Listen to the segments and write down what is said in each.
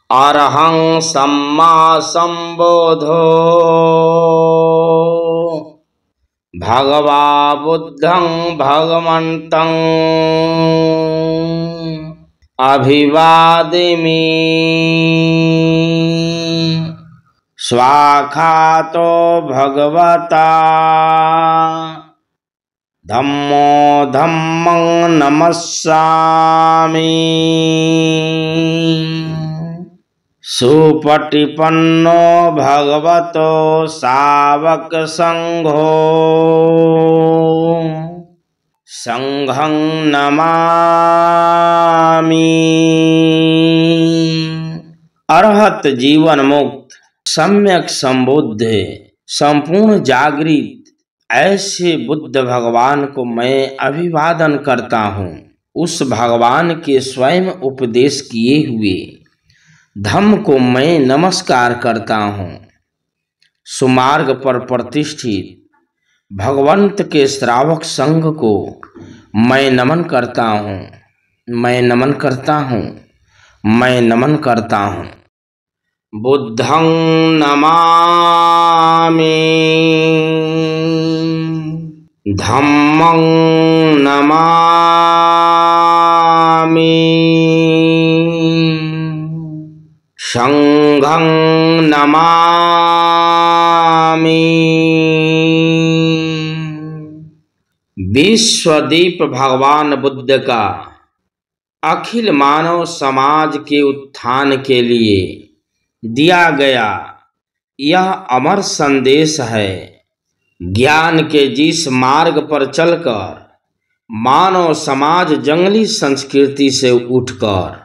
अरहं सम्मा संबोधो भगवा बुद्धं भगवन्तं अभिवादिमि। स्वाखातो भगवता धम्मो धम्मं नमस्सामि। सुपटिपन्नो भगवतो सावक संघो संघं नमामि। अरहत जीवन मुक्त सम्यक संबुद्ध संपूर्ण जागृत ऐसे बुद्ध भगवान को मैं अभिवादन करता हूँ। उस भगवान के स्वयं उपदेश किए हुए धम्म को मैं नमस्कार करता हूँ। सुमार्ग पर प्रतिष्ठित भगवंत के श्रावक संघ को मैं नमन करता हूँ, मैं नमन करता हूँ, मैं नमन करता हूँ। बुद्धं नमामि, धम्मं नमामि, संघं नमामि। विश्वदीप भगवान बुद्ध का अखिल मानव समाज के उत्थान के लिए दिया गया यह अमर संदेश है। ज्ञान के जिस मार्ग पर चलकर मानव समाज जंगली संस्कृति से उठकर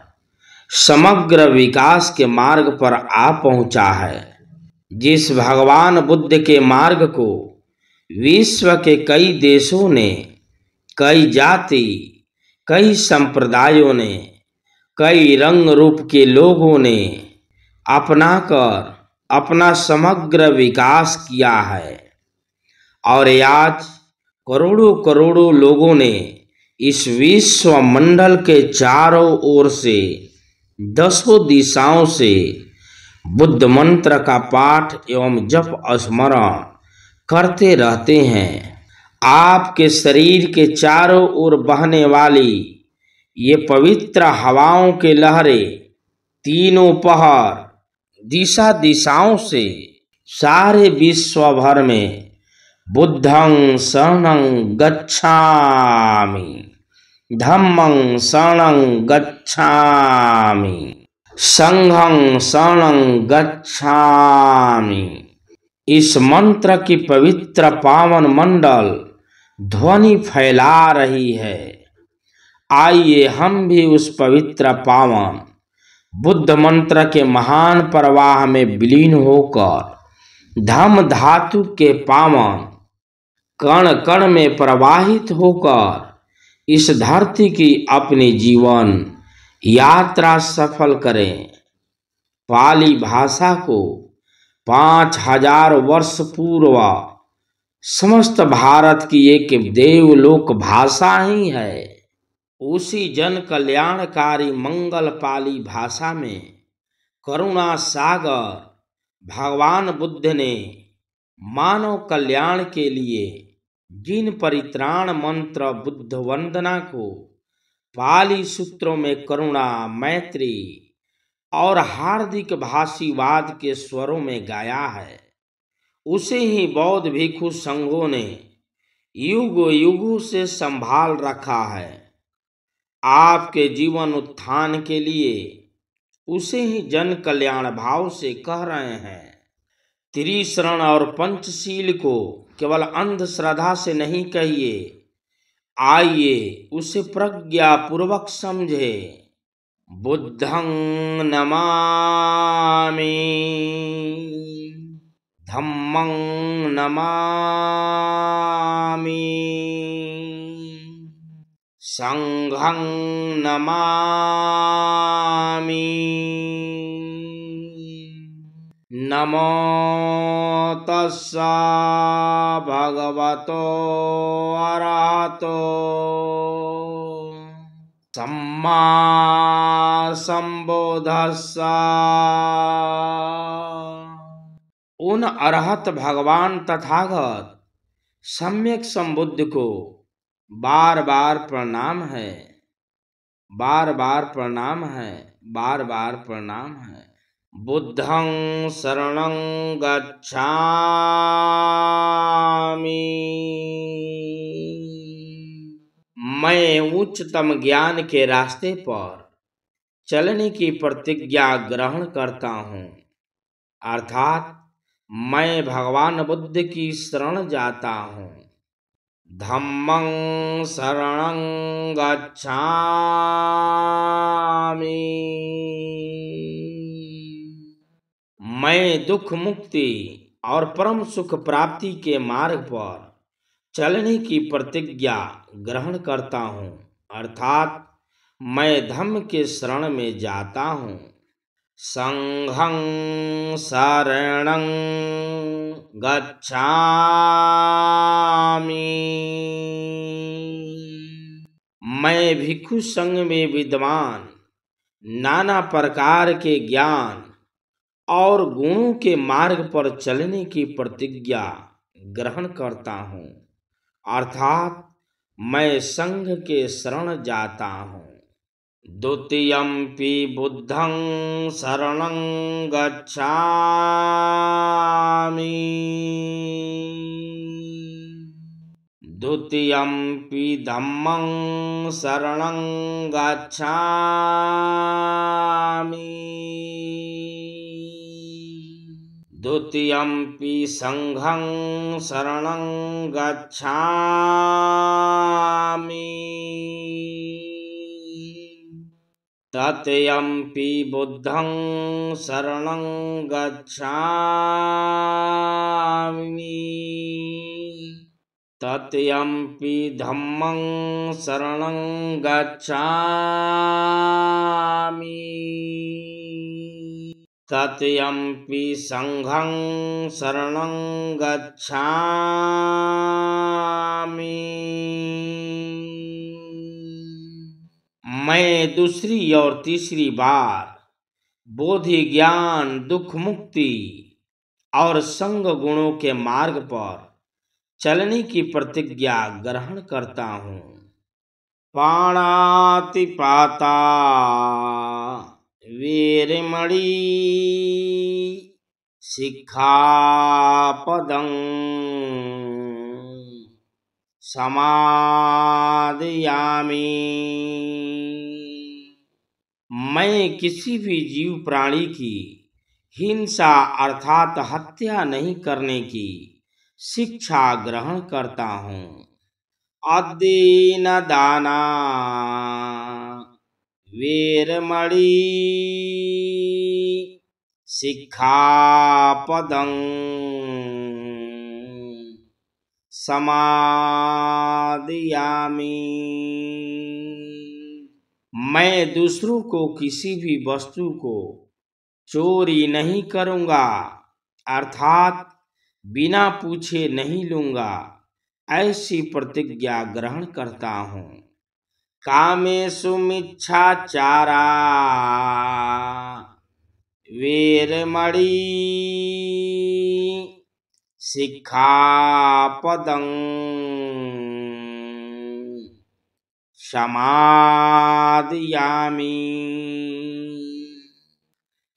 समग्र विकास के मार्ग पर आ पहुंचा है, जिस भगवान बुद्ध के मार्ग को विश्व के कई देशों ने, कई जाति, कई संप्रदायों ने, कई रंग रूप के लोगों ने अपनाकर अपना समग्र विकास किया है, और आज करोड़ों करोड़ों लोगों ने इस विश्व मंडल के चारों ओर से दसों दिशाओं से बुद्ध मंत्र का पाठ एवं जप स्मरण करते रहते हैं। आपके शरीर के चारों ओर बहने वाली ये पवित्र हवाओं के लहरें तीनों पहर दिशा दिशाओं से सारे विश्व भर में बुद्धं शरणं गच्छामि, धम्मं शरणं गच्छामि, संघं शरणं गच्छामि। इस मंत्र की पवित्र पावन मंडल ध्वनि फैला रही है। आइए हम भी उस पवित्र पावन बुद्ध मंत्र के महान प्रवाह में विलीन होकर धम्म धातु के पावन कण कण में प्रवाहित होकर इस धरती की अपनी जीवन यात्रा सफल करें। पाली भाषा को 5000 वर्ष पूर्व समस्त भारत की एक देवलोक भाषा ही है। उसी जन कल्याणकारी मंगल पाली भाषा में करुणा सागर भगवान बुद्ध ने मानव कल्याण के लिए जिन परित्राण मंत्र बुद्ध वंदना को पाली सूत्रों में करुणा, मैत्री और हार्दिक भाषीवाद के स्वरों में गाया है, उसे ही बौद्ध भिक्षु संघों ने युगों युगों से संभाल रखा है। आपके जीवन उत्थान के लिए उसे ही जन कल्याण भाव से कह रहे हैं। त्रिशरण और पंचशील को केवल अंधश्रद्धा से नहीं कहिए, आइए उसे प्रज्ञा पूर्वक समझे। बुद्धं नमामि, धम्मं नमामि, संघं नमामि। नमो तस्सा भगवतो अरहतो सम्मा संबोधस्स। उन अरहत भगवान तथागत सम्यक संबुद्ध को बार बार प्रणाम है, बार बार प्रणाम है, बार बार प्रणाम है। बुद्धं शरणं गच्छामि। मैं उच्चतम ज्ञान के रास्ते पर चलने की प्रतिज्ञा ग्रहण करता हूँ, अर्थात मैं भगवान बुद्ध की शरण जाता हूँ। धम्मं शरणं गच्छामि। मैं दुख मुक्ति और परम सुख प्राप्ति के मार्ग पर चलने की प्रतिज्ञा ग्रहण करता हूँ, अर्थात मैं धम्म के शरण में जाता हूँ। संघं शरणं गच्छामि। मैं भिक्षु संघ में विद्वान नाना प्रकार के ज्ञान और गुणों के मार्ग पर चलने की प्रतिज्ञा ग्रहण करता हूँ, अर्थात मैं संघ के शरण जाता हूँ। द्वितीयम्पि बुद्धं शरणं गच्छामि। द्वितीयम्पि धम्मं शरणं गच्छामि। द्वितीयम्पि संघं शरणं गच्छामि। तत्यम्पि बुद्धं शरणं गच्छामि। तत्यम्पि धम्मं शरणं गच्छामि। तत्यम्पि संघं शरणं गच्छामि। मैं दूसरी और तीसरी बार बोधि ज्ञान दुख मुक्ति और संग गुणों के मार्ग पर चलने की प्रतिज्ञा ग्रहण करता हूँ। पाणातिपाता वीरमणि सिक्खापदं समादयामि। मैं किसी भी जीव प्राणी की हिंसा अर्थात हत्या नहीं करने की शिक्षा ग्रहण करता हूँ। अदीन दाना वीरमणि सिक्खापदं समादयामि। मैं दूसरों को किसी भी वस्तु को चोरी नहीं करूँगा, अर्थात बिना पूछे नहीं लूँगा, ऐसी प्रतिज्ञा ग्रहण करता हूँ। कामेषु मिच्छाचारा वीरमणि सिक्खापदं समादयामि।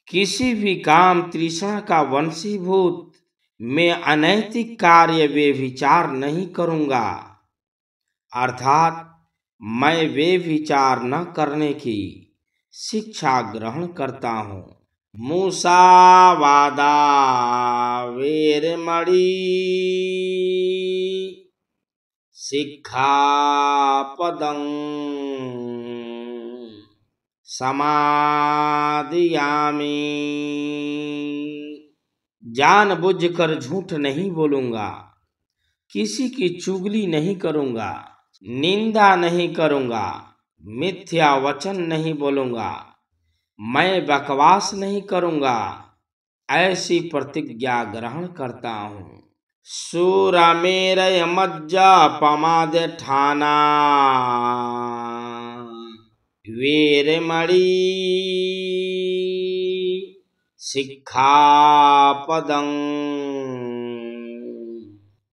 किसी भी काम तृष्णा का वंशीभूत मैं अनैतिक कार्य व्यभिचार नहीं करूँगा, अर्थात मैं व्यभिचार न करने की शिक्षा ग्रहण करता हूँ। मुसावादा वीरमणि सिक्खापदं समादयामि। जानबूझकर झूठ नहीं बोलूँगा, किसी की चुगली नहीं करूँगा, निंदा नहीं करूँगा, मिथ्या वचन नहीं बोलूँगा, मैं बकवास नहीं करूँगा, ऐसी प्रतिज्ञा ग्रहण करता हूँ। सूरमेरय मज्जा पमाद ठाना वीरमणि सिक्खापदं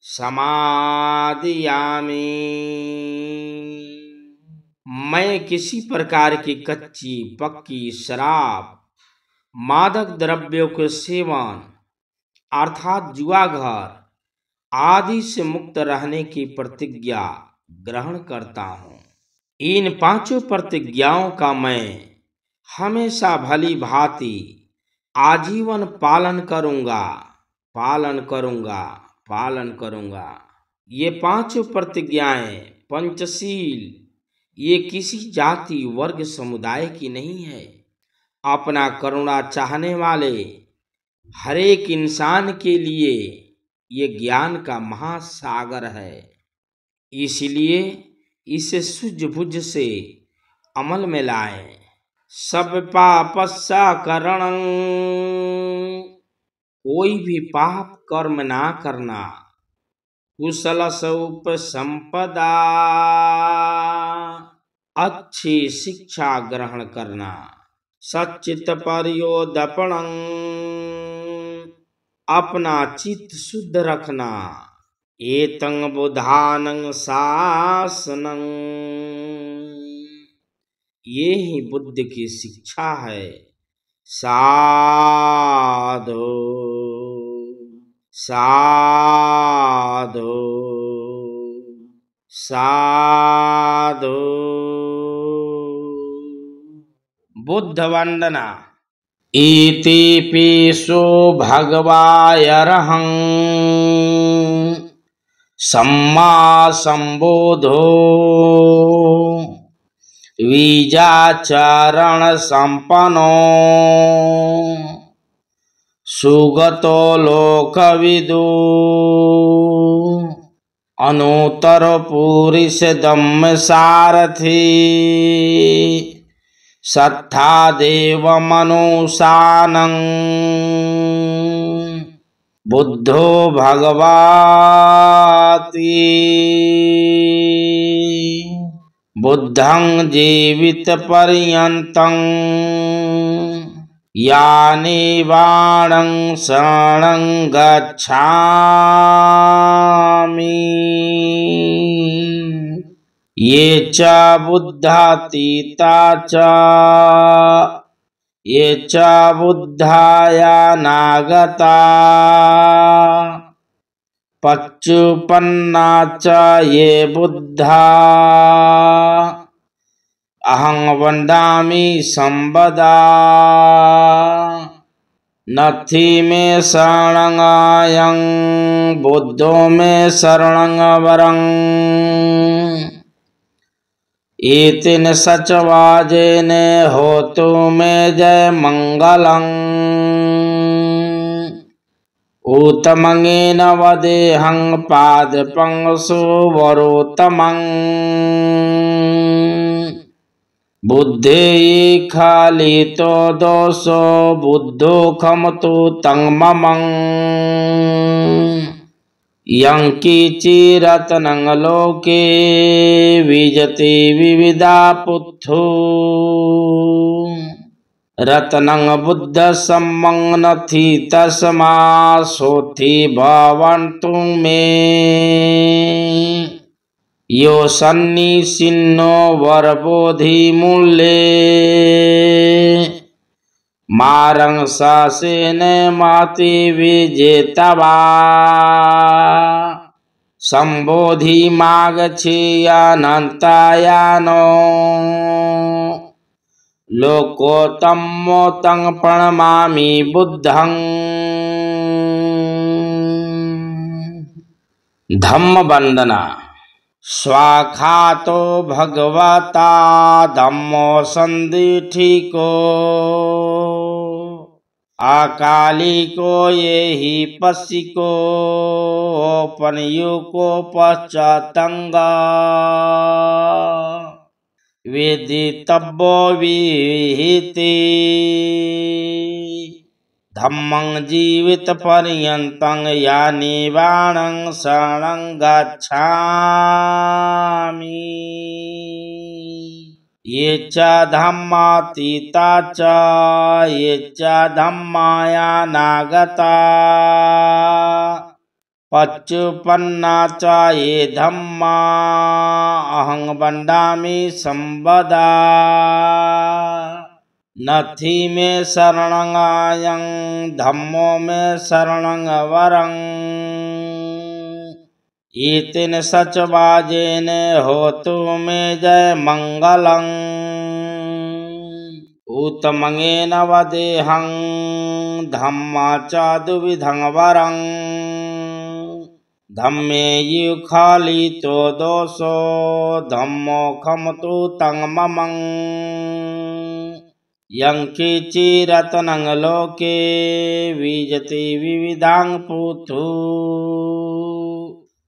समादियामि। मैं किसी प्रकार की कच्ची पक्की शराब, मादक द्रव्यों के सेवन अर्थात जुआघर आदि से मुक्त रहने की प्रतिज्ञा ग्रहण करता हूँ। इन पांचों प्रतिज्ञाओं का मैं हमेशा भली भांति आजीवन पालन करूंगा, पालन करूंगा, पालन करूंगा। ये पांचों प्रतिज्ञाएं पंचशील ये किसी जाति वर्ग समुदाय की नहीं है। अपना करुणा चाहने वाले हर एक इंसान के लिए ये ज्ञान का महासागर है। इसलिए इसे सूझबूझ से अमल में लाएं। सब पापस्साकरणं, कोई भी पाप कर्म ना करना। कुशलस उपसंपदा, अच्छी शिक्षा ग्रहण करना। सच्चित पर्योदपणं, अपना चित्त शुद्ध रखना। एतं बुधानं शासनं, ये ही बुद्ध की शिक्षा है। साधु साधु साधु। बुद्ध वंदना। इति पिषो भगवायर्हं सम्मा संबोधो विजाचरण संपन्नो सुगतो लोकविदु अनुत्तर पुरुष दम्म सारथी सत्था देव मनुषानं बुद्धो भगवाति। बुद्धं जीवित पर्यन्तं यानि वाणं शरणं गच्छामि। ये च बुद्धातीता च ये च बुद्धायानागता पच्चुपन्ना च ये बुद्धा अहं वन्दामि संवदा। नथि मे शरणं अयं बुद्धो मे शरणं वरं। एतेन सचवाजेन होतु मे जय मंगलम्। उत्तमंगेन वदेहं पादपं सुवरोत्तमं। बुद्धे खालितो दोषो बुद्धो खमतु तं ममं। यं किचिरत्नं लोके विजति विविधा पुत्थु। रत्नं बुद्ध सम्मं नथि तस्मा सोथि भवन्तु मे। यो सन्निसिन्नो वरबोधि मूले मारं सासेन माति विजेतवा। संबोधि मागच्छेयानन्तायानो लोकोत्तमो तं प्रणमामि बुद्धं। धम्म वंदना। स्वाखातो भगवता धम्मो संदिठिको अकालिको ये ही पशिको पनयुको पश्चातंगा। वेदितव्यो विहिते धम्मं जीवित पर्यन्तं यानि वाणं शरणं गच्छामि। ये च धम्मातीता च ये च धम्मायानागता पच्चुपन्ना च ये धम्मा अहं वन्दामि संवदा। नथि मे शरणं अयं धम्मो मे शरणं वरं एतेन सच वाजेन होतु मे जय मंगलं। उत्तमंगेन वदेहं धम्मा च दुविधं वरं धम्मे युखालितो दोषो धम्मो खमतु तं ममं। यं केचिरत्नं लोके विजति विविधां पुथु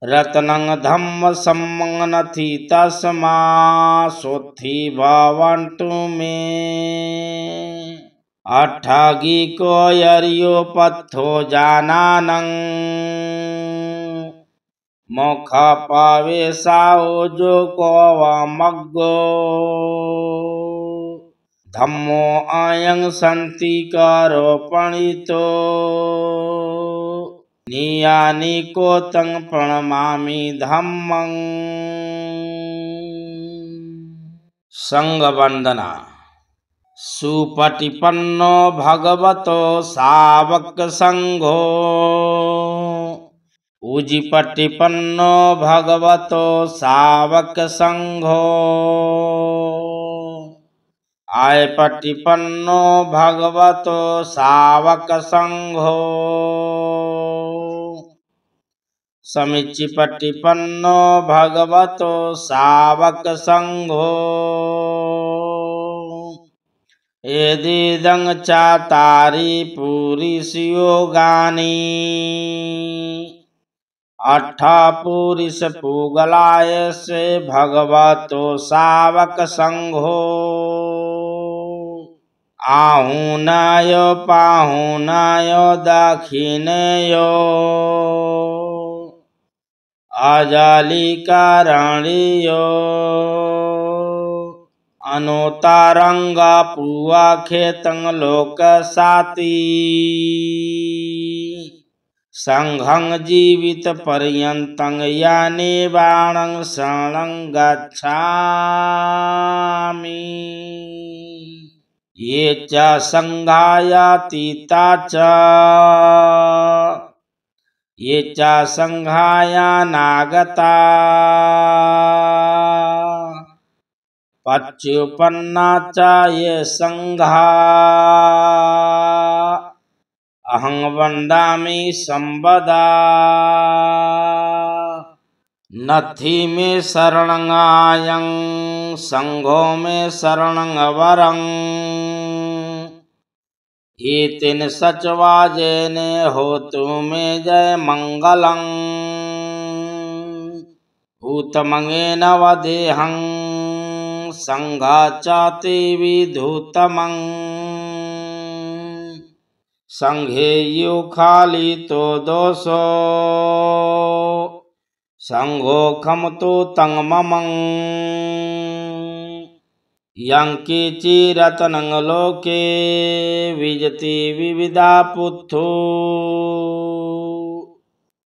रत्नं धम्म सम्मनथि तस्मा सोत्थि भवन्तु मे। अट्ठागी को यरियो पत्थो जानानं मोख पावे साओ जो को मग्गो धम्मो अयं संति करो पणितो नियानिको तं प्रणमामि धम्मं। संग वंदना। सुपटिपन्नो भगवतो सावक संघो उजिपटिपन्नो भगवतो सावक संघो आयपटिपन्नो भगवतो सावक संघो समिच्चिपटिपन्नो भगवतो सावक संघो एदिदं चातारि पुरिसयोगानि अट्ठापुरिस पूगलाय से भगवतो सावक संघो आहुनायो पाहुनायो दक्षिणयो अजालिकारणियो अनुतारंगा पुआ खेतं लोक साती संघं जीवित पर्यन्तं यानि बाणं शरणं गच्छामि। ये च संघायातीता च ये च संघायानागता पच्चुपन्ना च ये संघा अहं वन्दामि संवदा। नथि मे शरणं अयं संघो मे शरणं वरं एतेन सच वाजेन होतु मे जय मंगलं। उत्तमंगेन वदेहं संघाचाति विधुतमं संघे युखालितो दोषो संघो खमतु तं ममं। यं केचिरत्नं लोके विजति विविधा पुथु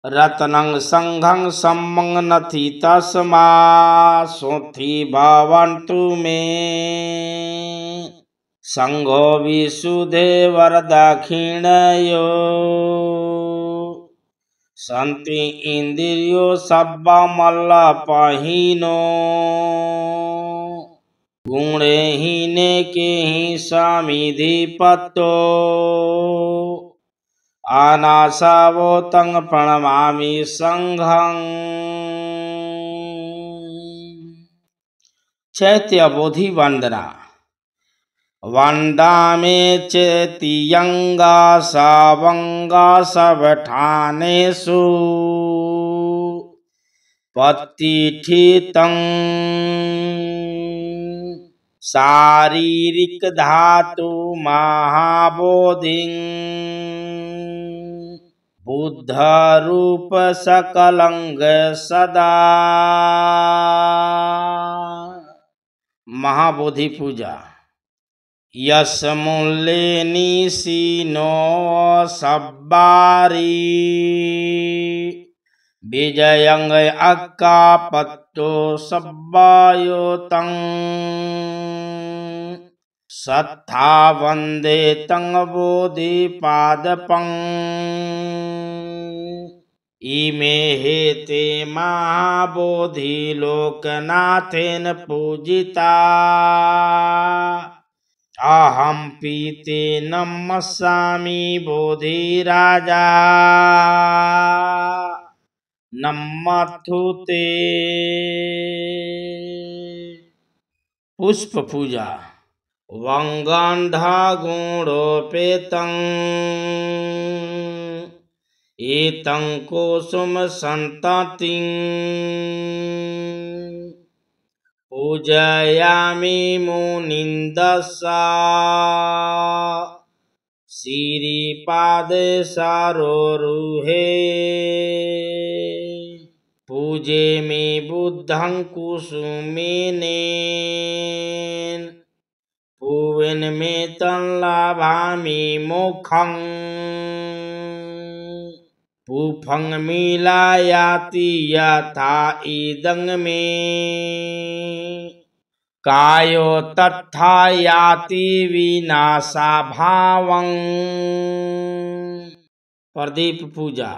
रत्नं संघं सम्मनथि तस्मा सोत्थि भवन्तु मे। संघो विशुद्धे वरदक्षिणयो संति इंद्रियो सब्बा मल्लपहीनो गुणे हीने के ही स्वामिधिपतो आनासावो तं प्रणमामि संघं। चैत्य बोधि वंदना। वंदामे चेतियंगा सावंगा सबठानेषु पतिठितं शारीरिक धातु महाबोधिं बुद्ध रूप सकलंग सदा महाबोधि पूजा। यस मूल्य निसीनो सब्बारी विजयंग अक्का पत्तो सब्बायोतं सत्था वंदे तंग बोधि पादपं इमे हेते महाबोधि लोकनाथेन पूजिता अहं पीते नमस्सामि बोधिराजा नमथुते। पुष्प पूजा। वंगंधा गुणोपेतं एतं कुसुम संततिं पूजयामि मुनिन्दसा श्रीपादे सारोरुहे पूजे मे बुद्धं कुसुमेनेन भुवन में तल्लाभामि मोक्षं पुफं मिलायाति यथा इदं मे कायो तथा याति विनाशा भावं। प्रदीप पूजा।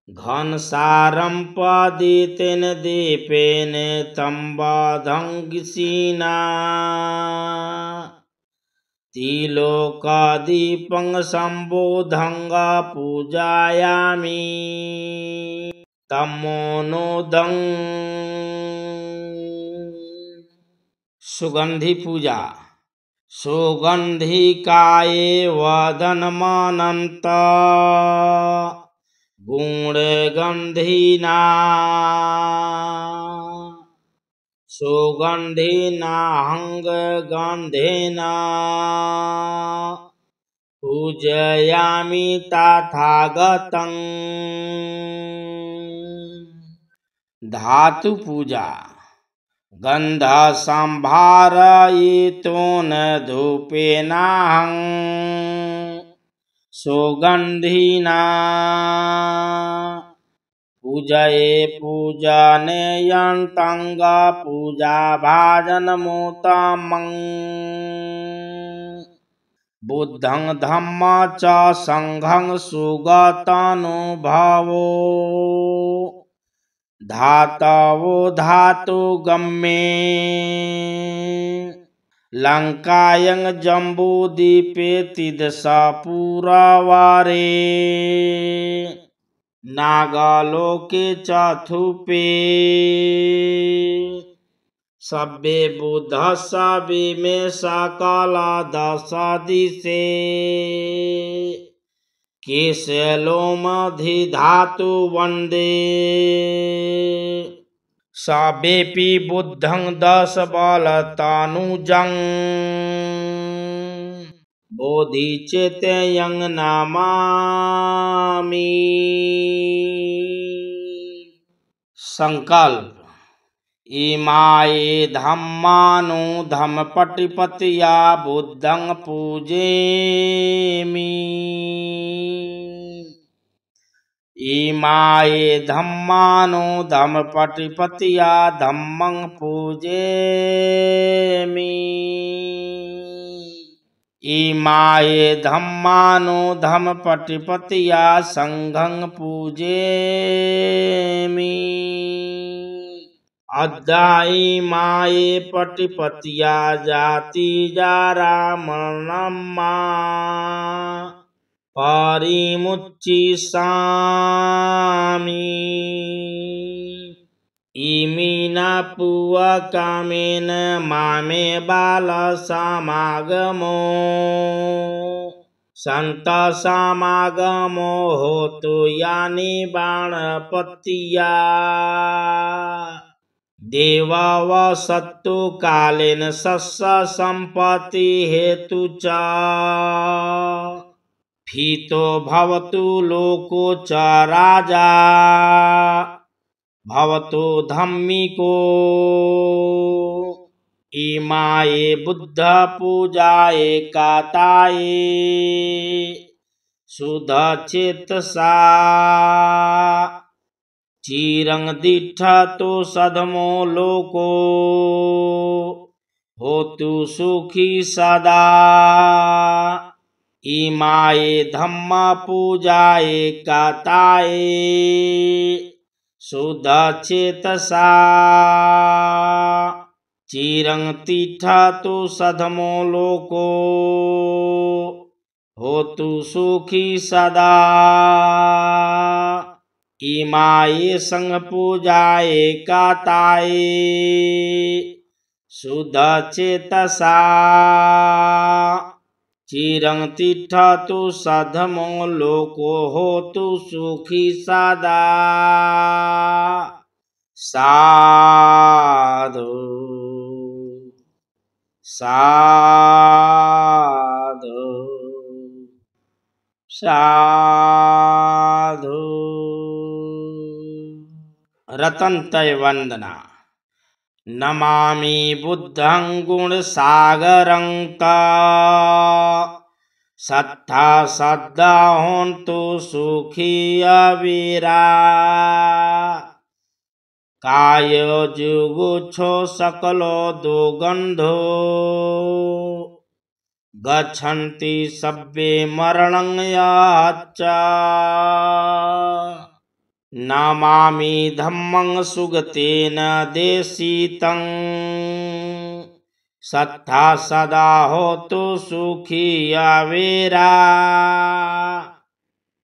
घनसारं पदितेन दीपेन तम्बधंगिसीना तिलोकदीपं संबोधं पूजायामि तमोनोदं। सुगंधि पूजा। सुगंधिकाये वदनमनंत गुणगंधिना सुगंधिनाहंगंधेन पूजयामि तथागतं। धातु पूजा। गंध संभारयितुन धूपेनाहं सुगंधिना पूजये पूजनीयन्तं पूजा भाजनमुत्तमं बुद्धं धम्मं च संघं सुगतानुभवो धातवो धातुगम्ये लंकायं जम्बूद्वीपे तिदशपुरवारे नागलोके चतुपे सभ्ये बुद्धः सविमे सकला दश दिशे केशलोमधिधातु वन्दे सभेऽपि बुद्धं दश बलतनुजं बोधिचेत्यं नमामि। संकल्प। इमाये धम्मानुधम्मपटिपतया बुद्धं पूजेमि इमाये धम्मानुधम्मपटिपतया धम्मं पूजेमि इमाये धम्मानुधम्मपटिपतया संघं पूजेमि अद्य इमाये पटिपतया जाति जरा मरणमा परिमुच्यिष्यामि इमिना पुवकामेन मामे बालसमागमो सन्तसमागमो होतु यानि बाणपत्या देववसत्तु कालेन सस्य संपत्ति हेतु च फीतो भवतु लोको च राजा भवतु धम्मिको इमाये बुद्ध पूजाये काताये शुद्ध चेतसा चिरं दिठतो सधमो लोको होतु सुखी सदा। इमाये धम्म पूजाये काताये शुद्ध चेतसा चिरं तिष्ठतु सधमो लोको होतु सुखी सदा। इमाये संग पूजाये काताये शुद्ध चेतसा चिरं तिष्ठतु सधमो लोको होतु सुखी सदा। साधु साधु साधु। रतनत्रय वंदना। नमामि बुद्धं गुणसागरं सत्ता सद्दा होन्तु सुखी अविरा। काय जुगुच्छो सकलो दुर्गन्धो गच्छन्ति सब्बे मरणं याच्च। नमामि धम्मं सुगतेन देशितं सत्ता सदा होतु सुखी अविरा।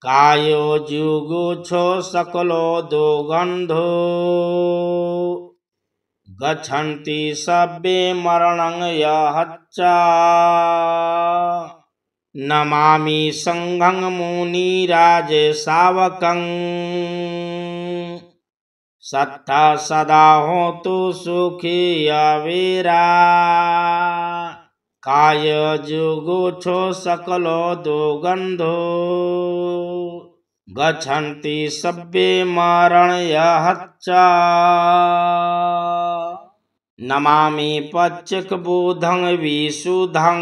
कायो जुगुच्छो सकलो दुर्गन्धो गच्छन्ति सब्बे मरणं यच्च। नमामि संघं मुनिराज शावकं सत्ता सदा होतु सुखी अविरा। काय जुगुच्छो सकलो दुर्गन्धो गच्छन्ति सब्बे मरणं यच्च। नमामि पच्चकबुधं विशुद्धं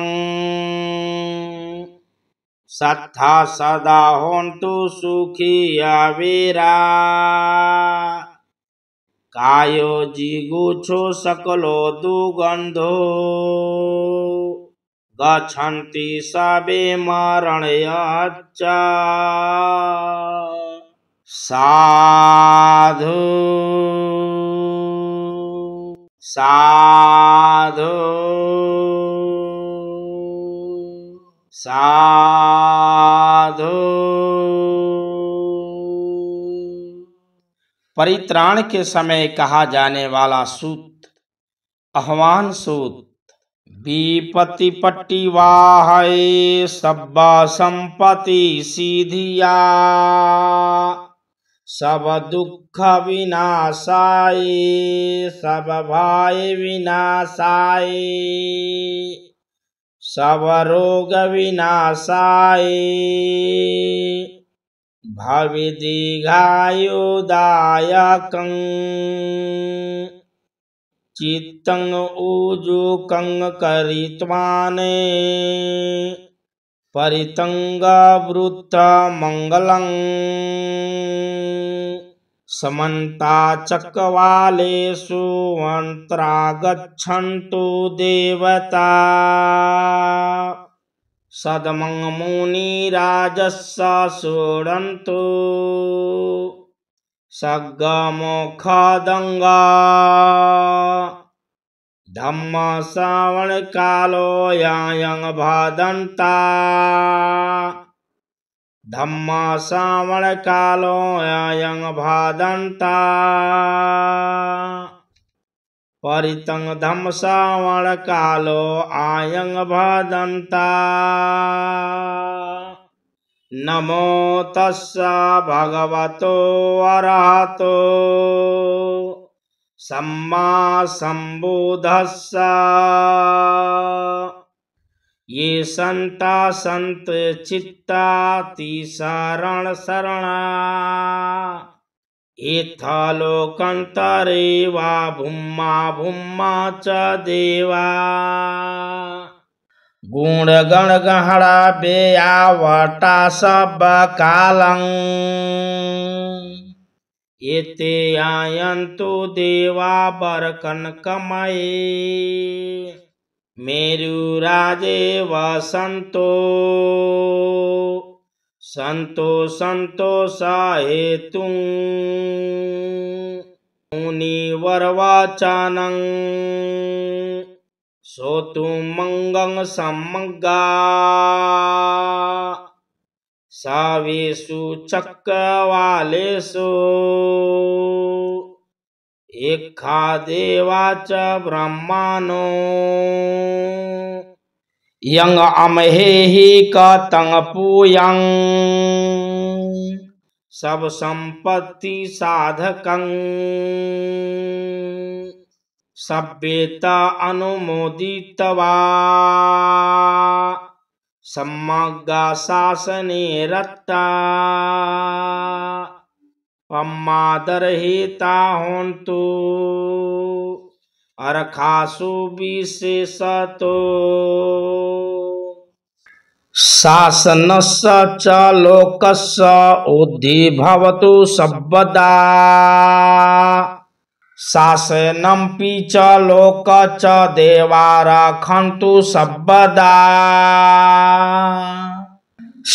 सत्ता सदा होन्तु सुखी अविरा। कायो जिगुच्छो सकलो दुर्गन्धो गच्छन्ति सब्बे मरणं यच्च। साधु साधु साधु। परित्राण के समय कहा जाने वाला सूत्र आह्वान सूत्र। विपत्ति पट्टी वाहय सब्बा संपत्ति सीधिया सब दुख विनाशाय सब भय विनाशाय सब रोग विनाशाय भवि दीर्घायुदायकं चित्तं ऊजुकं करित्वाने परितंगवृत्तमंगलं समन्ता चक्रवालेषु अन्तरा गच्छन्तु देवता सदमं मुनिराजस्य शृण्वन्तु सग्गमोक्षदङ्गा धम्म श्रावण कालो यायं भदन्ता धम्म श्रावण कालो यायं भदन्ता परितं धम्म श्रावण कालो आयं भदन्ता। नमो तस्स भगवतो अरहतो सम्मा सम्बुद्धस्स। ये संता संत चित्ता ति शरण शरणा इत्थलोकन्तरे वा भूम्मा भूम्मा च देवा गुणगण गहरा बेयावटा सब कालं एते आयन्तु देवा बरकनकमये मेरुराजे वसन्तो संतो हेतु मुनिवरवचनं सोतु मंगं सम्मग्गा सावेषु चक्रवालेषु एका देवा च ब्रह्मणो यंग अमहेहि कतंग पूयं सब संपत्ति साधकं सभ्येत अनुमोदितवा सम्मग्गा शासने रत्ता पम्मादरहिता होन्तु अर्खासु विशेषतो शासनस्य च लोकस्य उद्धिर्भवतु सर्वदा शासनमपि च लोक च देवा रक्षन्तु सर्वदा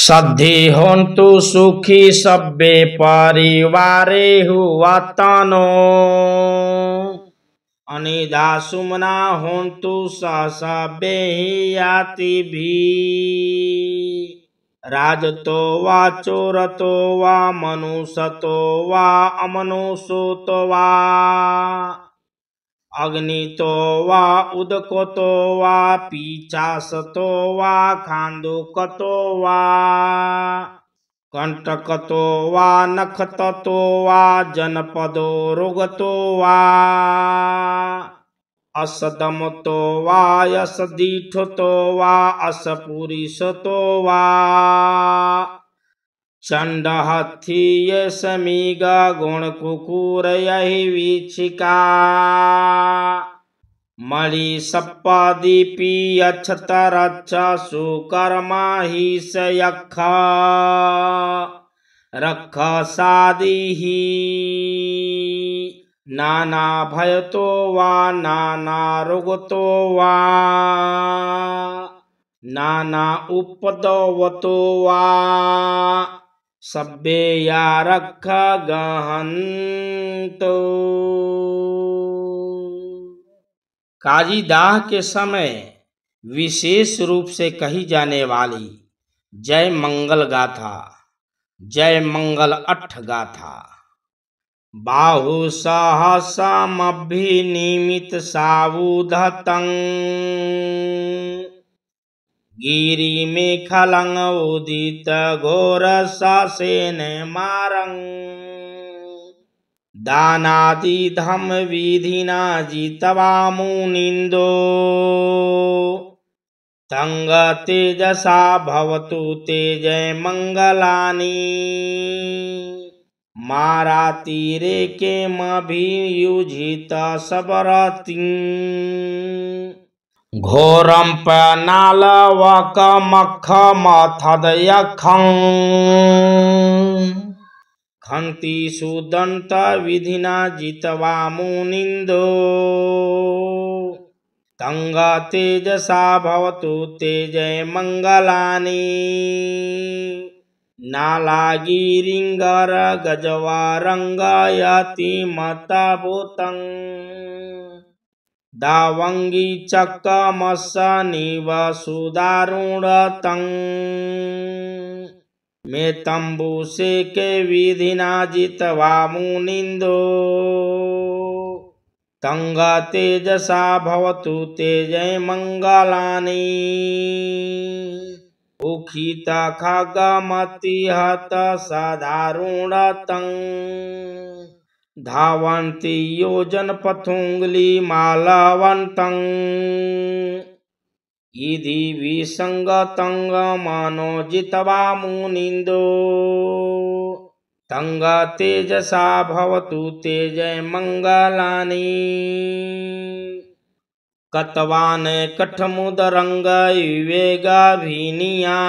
सद्धि होन्तु सुखी सब्बे परिवारे हुवतनो अनिधा सुमना होन्तु सब्बे यातिभिः राजतो वा चोरतो वा मनुष्यतो वा अमनुष्यतो वा अग्नितो वा उदकतो वा पिशाचतो वा खांदुकतो वा कंटकतो वा नखततो वा जनपदो रोगतो वा असदमतो वा असदीठतो वा असपुरीशतो वा चंड हथी ये समीगा गुण कुकुर यही वीक्षिका मणि सप्पादीपी अक्षतर सुकर्मा ही सयख रख सादी ही नाना भयतो वा नाना रोगतो वा नाना उपद्रवतो वा सब्बे या रख गहंतो। काजीदाह के समय विशेष रूप से कही जाने वाली जय मंगल गाथा, जय मंगल अठ गाथा। बाहु सहसमभिनिमित सावुधतं गिरि मेखलं उदित घोर सासेन मारं दानादि धम विधिना जितवा मुनिन्दो तंग तेजसा भवतु तेजय मंगलानि मारातीरे के मभियुजित सबरतिं घोरम पनालवक मख मथदयखं खंति सुदंत विधिना जितवा मुनिन्दो तंग तेजसा भवतु तेजय मंगलानि नालागिरिंगर गजवारंगयति मतभूतं दावंगी चक्कमस्सनिव सुदारुणतं मे तंबुसे के विधिना जितवा मुनिन्दो तंग तेजसा भवतु तेजय मंगलानि उखित खगमति हत साधारुणतं धावन्ति योजन पथुंगली मालवन्तं इधि विसंगतं मनो जितवा मुनिन्दो तंगा तेजसा भवतु तेजमङ्गलानि कतवान कठमुदरंग विवेगाभिनिया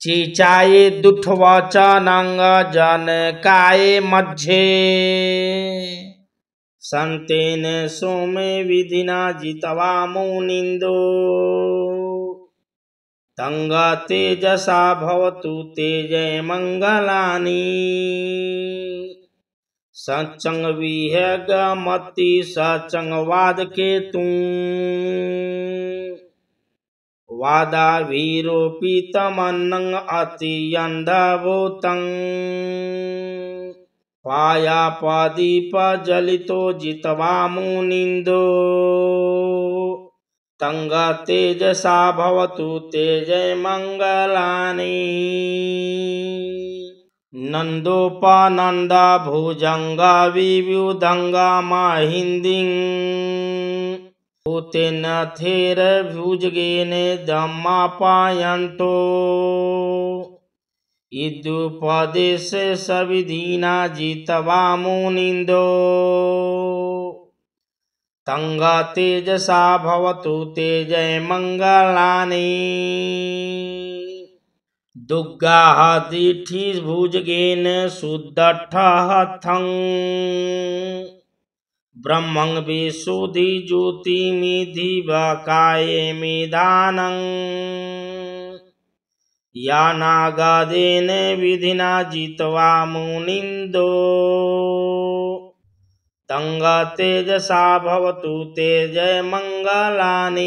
चीचाये दुठवचनांग जनकाये मध्ये संतेन सोमे विधिना जितवा मुनिंदो तंगा तेजसा भवतु तेजमङ्गलानि सचंग विहगमति सचंग वाद केतु वादाभिरोपितमन्नं अतियन्धभूतं पायापदीपजलितो जितवा मुनिन्दो तंगा तेजसा भवतु तेजमङ्गलानि नन्दोपनन्दा भुजंगा विव्युधंगा महिंदीं भूतेन थेरभुजगेन दम्मापायन्तो इदुपदेश सविधिना जितवा मुनिन्दो तंगा तेजसा भवतु तेजमङ्गलानि दुग्गाः दीठिभुजगेन सुदट्ठहथं ब्रह्मं विशुद्धिज्योतिमिधिवकायेमिधानं यानागादेन विधिना जित्वा मुनिन्दो तंगा तेजसा भवतु तेजमङ्गलानि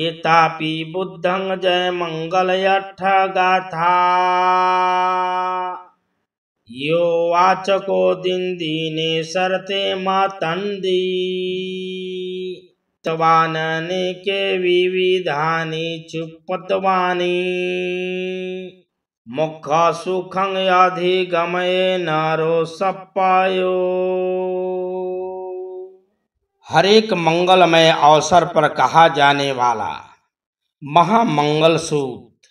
एतापि बुद्धं जयमङ्गलयठगाथा यो वाचको दिन्दिने सरते मातन्दी तवाननेके विविधानि चुपद्वानि मुखसुखं अधिगमये नरो सप्पायो। हर एक मंगलमय अवसर पर कहा जाने वाला महामंगल सूत्र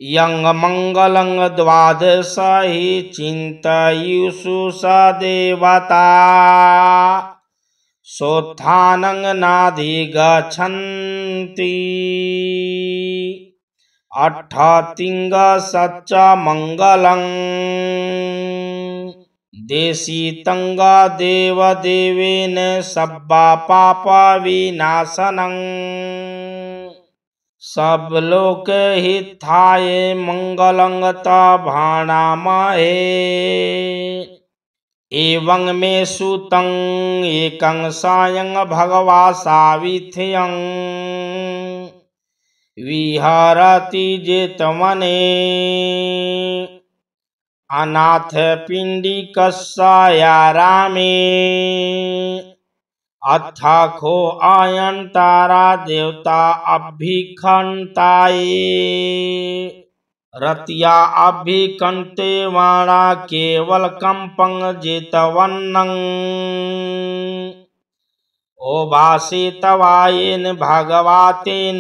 यंग मंगलं द्वादश हि चिन्तयिषु स देवता सोत्थानं नाधिगच्छन्ति अट्ठतिंग सच्च मंगलं देशितंगा देवदेवेन सब्बा पाप विनाशनं सब लोक हिताय मंगलं तभाणामहे एवं मे सुतं एकं सायं भगवा साविथ्यं विहरति जेतवने अनाथ पिंडिकस्यारामे अथाखो आयंतारा देवता अभिखंताये रतिया अभिकंते वाणा केवल कंपं जेतवन्नं ओभासे तवायेन भगवातेनुपसंकम्मि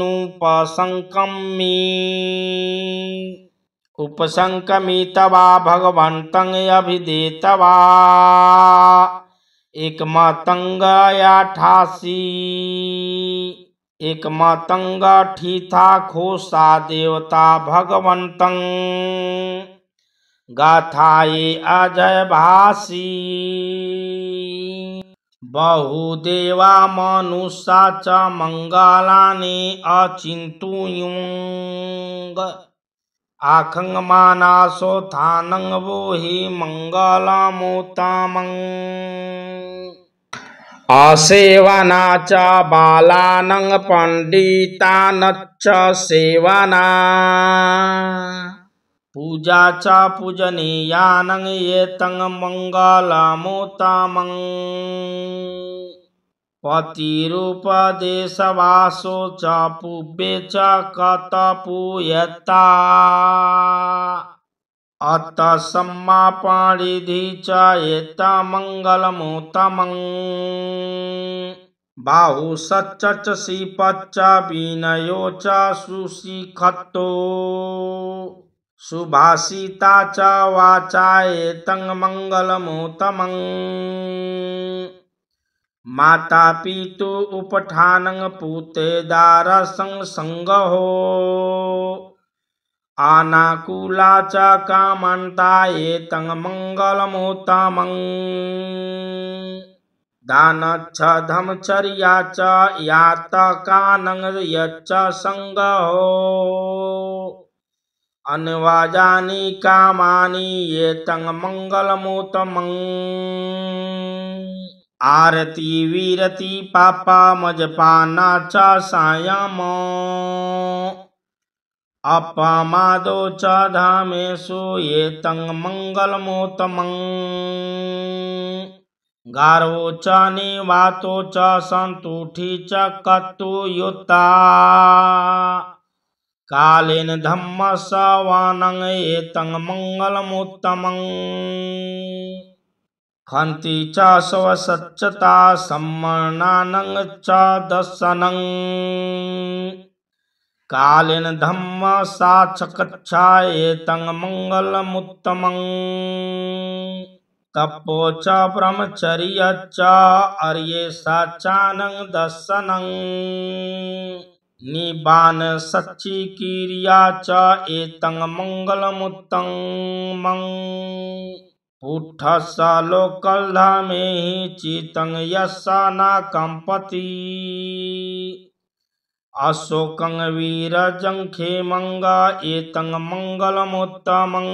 उपसंकमितवा भगवन्तं अभिदेतवा एकमतंगयाठासी एकमतंगठिथा खोसा देवता भगवन्तं गाथाये अजय भासी बहुदेवा मनुष्या च मंगलानि अचिन्तुयुंग आखं मानसोत्थानं वो हि मंगलमुत्तमम् असेवना च बालानं पण्डितानच्च सेवना पूजा च पूजनीयानं एतं मंगलमुत्तमम् पतिरूपदेशवासो च पुब्बे च कतपूयता अतसम्मापणिधि च एतमङ्गलमुत्तमम् बाहुसच्च च श्रीपच्च विनयो च सुशिखतो सुभाषिता च वाचा एतं मंगलमुत्तमं माता पितु उपठानं पुतेदार संसंगहो आनाकूला च कामन्ता एतं मंगलमुत्तमं दानच्छधमचर्या च यातकानं यच्च संगहो अन्वाजानि कामानि एतं मंगलमुत्तमं आरती वीरति पापमजपाना च सायम् अपमादो च धामेषु एतं मंगलमुत्तमं गार्हो च निवातो च सन्तुष्टि च कतुयुक्ता कालेन धम्मश्रवणं एतं मंगलमुत्तमं खन्ति च स्वसच्चता सम्मानानं च दर्शनं कालेन धम्मसाक्षात्क्षा एतं मंगलमुत्तमं तपो च ब्रह्मचर्य च आर्यसत्यानं दर्शनं निबान सच्चिक्रिया च एतं मंगलमुत्तमं पुट्ठस्य लोकधामे चित्तं यस्य न कंपति अशोकं वीरजं क्षेमं एतं मंगलमुत्तमं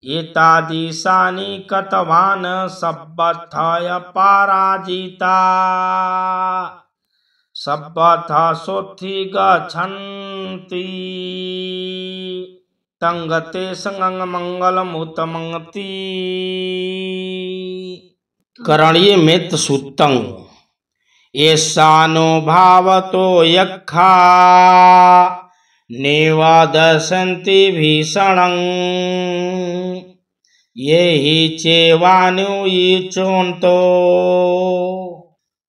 एतादृशानि कृतवान् सर्वथा पराजिता सर्वथा सोत्थि गच्छन्ति तं गतेशं मंगलमुत्तमंति करणीय मित्र सूत्तं येषानो भावतो यक्खा नैव दर्शन्ति भीषणं ये हि चैवानुयुञ्चन्तो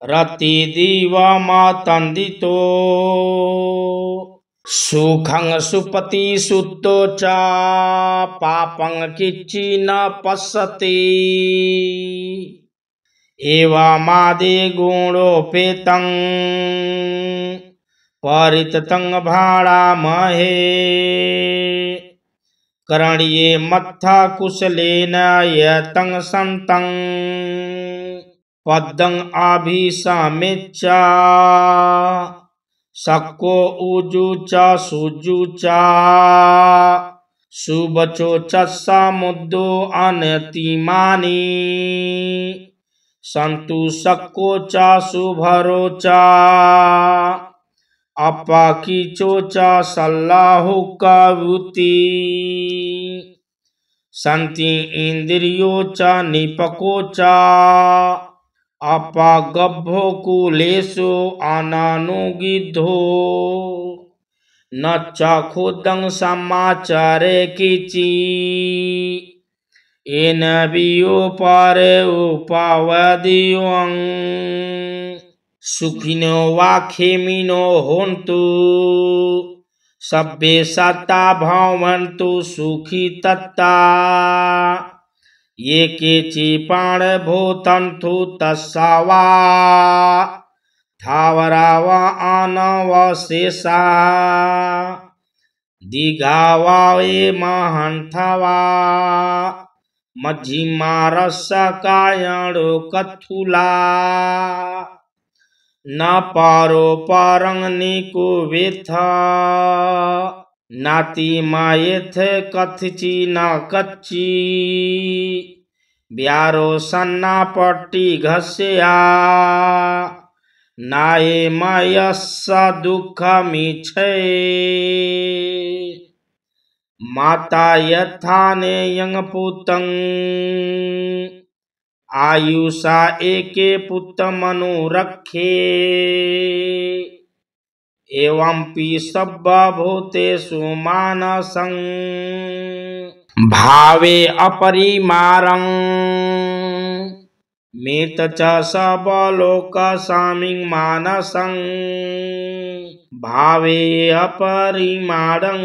रतिदिवमतन्दितो सुखं सुपतिसुतो च पापं किञ्चिन्न पश्यति एवमादि गुणोपेतं परिततं भाड़ामहे करणीये मत्था कुशलेन यतं सन्तं पदं अभिसमेच्च शक्को उजु च सुजु च सुबचो च समुद्रो अनतिमानि सन्तु शक्को च सुभरो च अपकीचो च सल्लाहुकवृत्ति सन्ति इन्द्रियो च निपको च अपगभ्भो कुलेषु अननुगिद्धो न च खुदं समाचरे किचि येन वियोपरे उपवदियं सुखिनो वा खेमिनो होन्तु सभ्ये सत्ता भवन्तु सुखी तत्ता ये केचि प्राणभूतन्तु तस्सा वा थावरा वा अनवशेषा दीघा वा ये महन्था वा मध्यमा रसकायणो कथुला न पारो परं निकुवेथ नाति मायेथ कथचि न कच्ची ब्यारो सन्ना पट्टी घस्या नाये मयस्स दुःखमीक्षे माता यथा नेयं पुतं आयुषा एके पुत्रमनुरक्षे एवंपि सर्वभूतेषु मानसं भावे अपरिमारं मेत च सबलोकसामिं मानसं भावे अपरिमाणं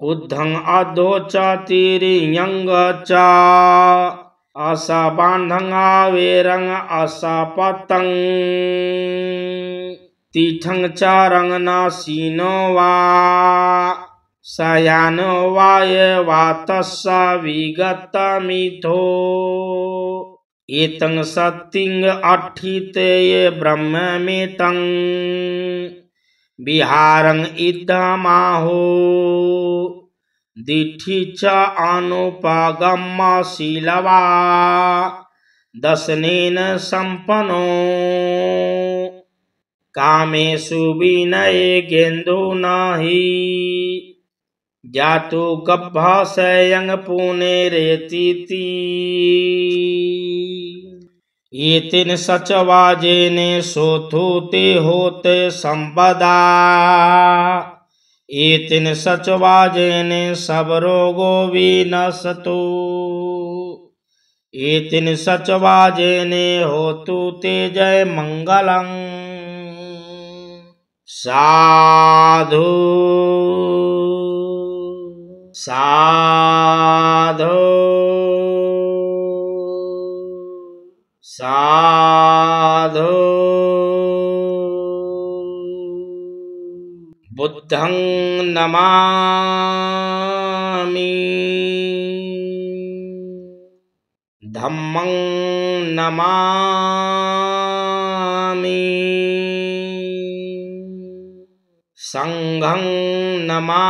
उद्धं अधो च तिर्यंग च असबान्धं आवेरं असपतं तीठं च रंगनासीनो वा शयानो वाय वातस्स विगतमिथो एतं सत्तिं अठिते ब्रह्ममेतं विहारं इदमाहो दिठि च अनुपगमशीलवा दशनेन सम्पन्नो कामेषु विनयेगेन्दो नहि जातु गभ्भस्यं पुनेरेतीति एतेन सचवाजेन सोथुते होते संपदा एतेन सचवाजेन सब रोगो विनशतु एतेन सचवाजेन होतु ते जय मंगलम् साधु साधु साधु बुद्धं नमामि धम्मं नमामि संघं नमामि